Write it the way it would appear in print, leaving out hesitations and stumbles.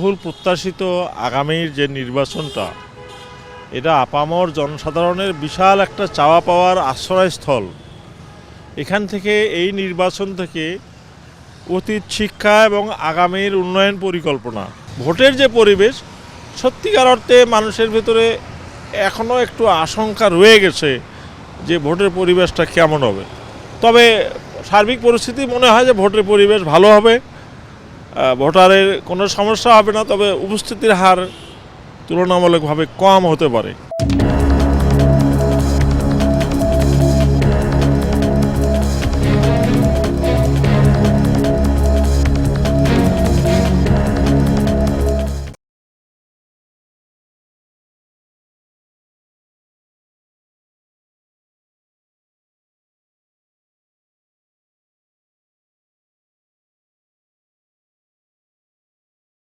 বহুল প্রত্যাশিত আগামীর যে নির্বাচনটা, এটা আপামর জনসাধারণের বিশাল একটা চাওয়া পাওয়ার আশ্রয়স্থল। এখান থেকে এই নির্বাচন থেকে অতীত শিক্ষা এবং আগামীর উন্নয়ন পরিকল্পনা, ভোটের যে পরিবেশ, সত্যিকার অর্থে মানুষের ভেতরে এখনও একটু আশঙ্কা রয়ে গেছে যে ভোটের পরিবেশটা কেমন হবে। তবে সার্বিক পরিস্থিতি মনে হয় যে ভোটের পরিবেশ ভালো হবে, ভোটারের কোনো সমস্যা হবে না, তবে উপস্থিতির হার তুলনামূলকভাবে কম হতে পারে।